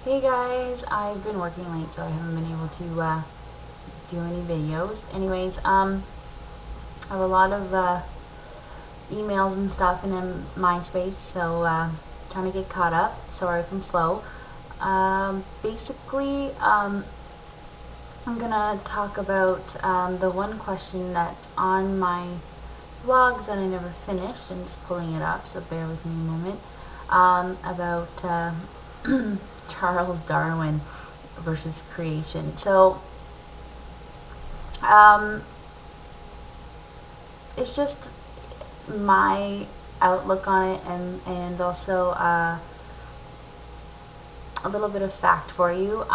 Hey guys, I've been working late, so I haven't been able to do any videos. Anyways, I have a lot of emails and stuff in MySpace, so trying to get caught up. Sorry if I'm slow. Basically, I'm gonna talk about the one question that's on my vlogs that I never finished. I'm just pulling it up, so bear with me a moment. About Charles Darwin versus creation. So, um, it's just my outlook on it, and also a little bit of fact for you.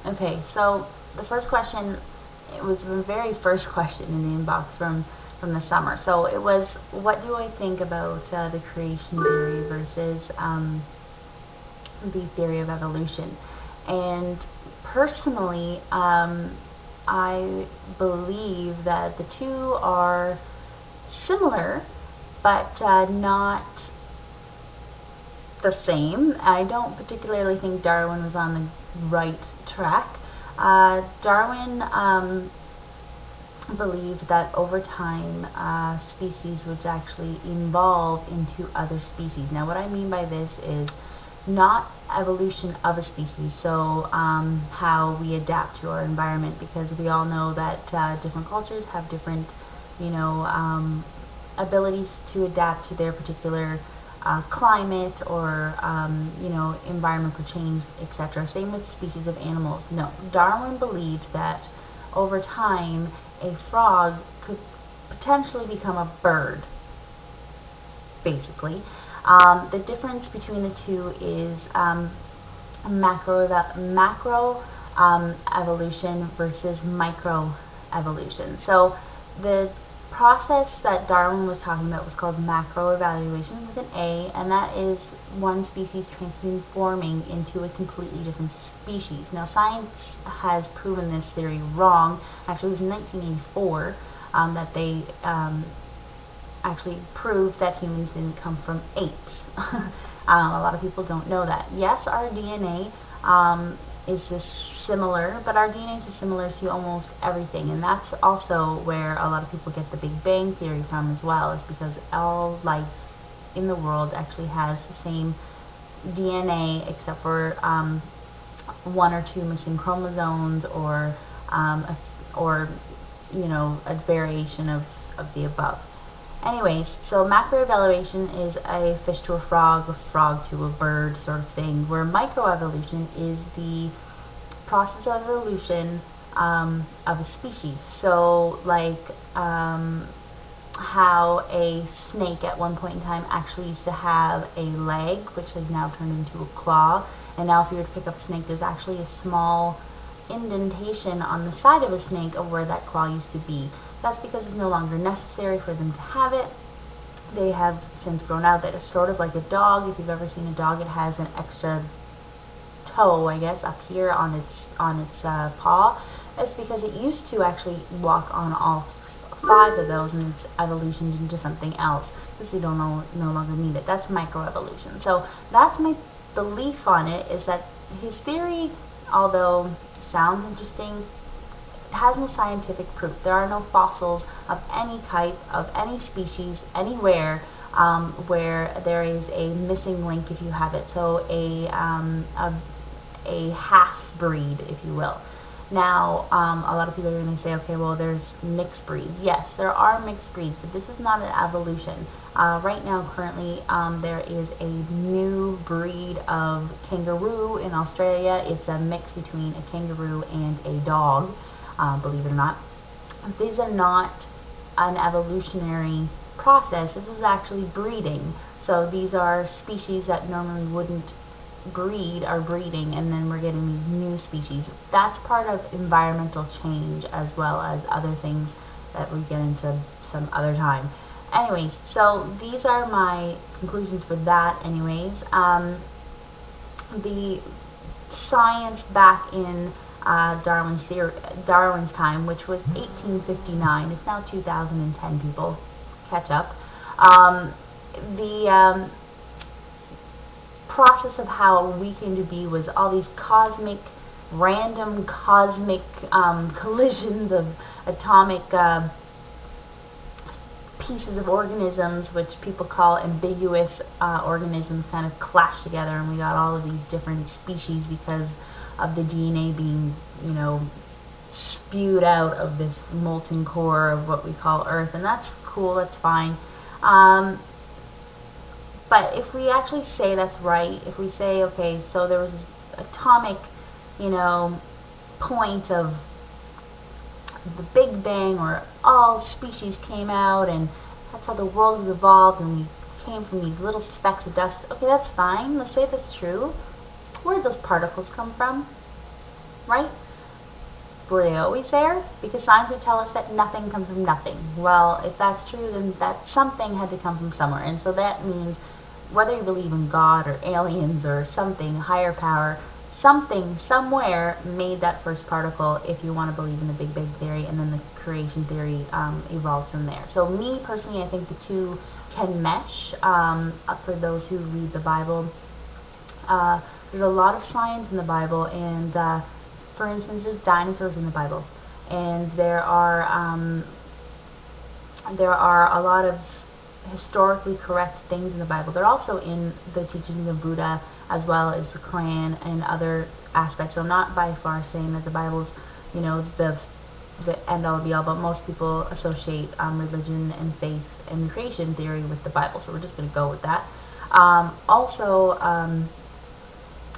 Okay, so the first question, it was the very first question in the inbox from the summer. So it was, what do I think about the creation theory versus the theory of evolution? And personally, I believe that the two are similar, but not the same. I don't particularly think Darwin was on the right track. Darwin believed that over time species would actually evolve into other species. Now, what I mean by this is not evolution of a species, so how we adapt to our environment, because we all know that different cultures have different, abilities to adapt to their particular climate or environmental change, etc. Same with species of animals. No, Darwin believed that over time a frog could potentially become a bird, basically. The difference between the two is macro evolution versus micro evolution. So the process that Darwin was talking about was called macro evaluation with an A, and that is one species transforming into a completely different species. Now, science has proven this theory wrong. Actually, it was in 1984 that they actually proved that humans didn't come from apes. A lot of people don't know that. Yes, our DNA is just similar, but our DNA is similar to almost everything, and that's also where a lot of people get the Big Bang Theory from as well, is because all life in the world actually has the same DNA, except for one or two missing chromosomes, or a variation of the above. Anyways, so macroevolution is a fish to a frog to a bird sort of thing, where microevolution is the process of evolution of a species. So, like how a snake at one point in time actually used to have a leg, which has now turned into a claw, and now if you were to pick up a snake, there's actually a small indentation on the side of a snake of where that claw used to be. That's because it's no longer necessary for them to have it. They have since grown out that it's sort of like a dog. If you've ever seen a dog, it has an extra toe, I guess, up here on its paw. It's because it used to actually walk on all five of those, and it's evolutioned into something else because they don't no longer need it. That's microevolution. So that's my belief on it, is that his theory, although sounds interesting, has no scientific proof. There are no fossils of any type, of any species, anywhere where there is a missing link, if you have it. So a half breed, if you will. Now, a lot of people are going to say, okay, well, there's mixed breeds. Yes, there are mixed breeds, but this is not an evolution. Right now, currently, there is a new breed of kangaroo in Australia. It's a mix between a kangaroo and a dog. Believe it or not. These are not an evolutionary process. This is actually breeding. So these are species that normally wouldn't breed are breeding, and then we're getting these new species. That's part of environmental change, as well as other things that we get into some other time. Anyways, so these are my conclusions for that. Anyways, the science back in Darwin's time, which was 1859. It's now 2010. People, catch up. The process of how we came to be was all these random cosmic collisions of atomic pieces of organisms, which people call ambiguous organisms, kind of clashed together, and we got all of these different species because of the DNA being, spewed out of this molten core of what we call Earth, and that's cool, that's fine. But if we actually say that's right, if we say, okay, so there was this atomic, point of the Big Bang where all species came out, and that's how the world was evolved, and we came from these little specks of dust. Okay, that's fine. Let's say that's true. Where did those particles come from? Right? Were they always there? Because science would tell us that nothing comes from nothing. Well, if that's true, then that something had to come from somewhere. And so that means whether you believe in God or aliens or something, higher power, something somewhere made that first particle, if you want to believe in the Big Bang Theory, and then the creation theory evolves from there. So me personally, I think the two can mesh. For those who read the Bible, there's a lot of science in the Bible, and for instance, there's dinosaurs in the Bible, and there are a lot of historically correct things in the Bible. They're also in the teachings of Buddha, as well as the Quran and other aspects. So I'm not by far saying that the Bible's, the end all be all, but most people associate religion and faith and creation theory with the Bible. So we're just going to go with that. Also, on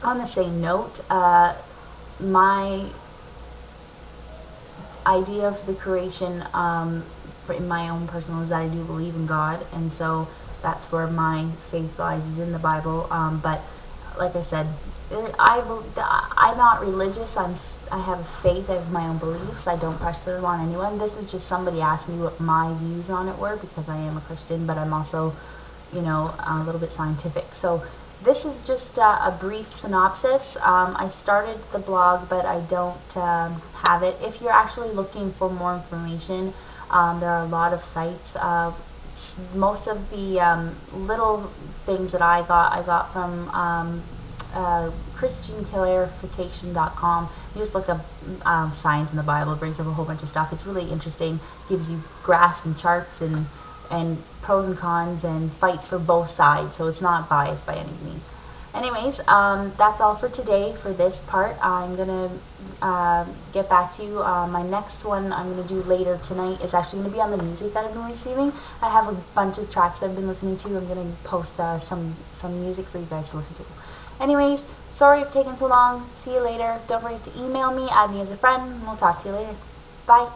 the same note, my idea of the creation in my own personal is that I do believe in God, and so that's where my faith lies, is in the Bible. But like I said, I'm not religious. I have a faith. I have my own beliefs. I don't press them on anyone. This is just somebody asked me what my views on it were, because I am a Christian, but I'm also, a little bit scientific. So this is just a brief synopsis. I started the blog, but I don't have it. If you're actually looking for more information, there are a lot of sites. Most of the little things that I got from ChristianClarification.com. You just look up science in the Bible, it brings up a whole bunch of stuff. It's really interesting, gives you graphs and charts and pros and cons and fights for both sides, so it's not biased by any means. Anyways, that's all for today for this part. I'm going to get back to you. My next one I'm going to do later tonight is actually going to be on the music that I've been receiving. I have a bunch of tracks that I've been listening to. I'm going to post some music for you guys to listen to. Anyways, sorry for taking so long. See you later. Don't forget to email me, add me as a friend, and we'll talk to you later. Bye.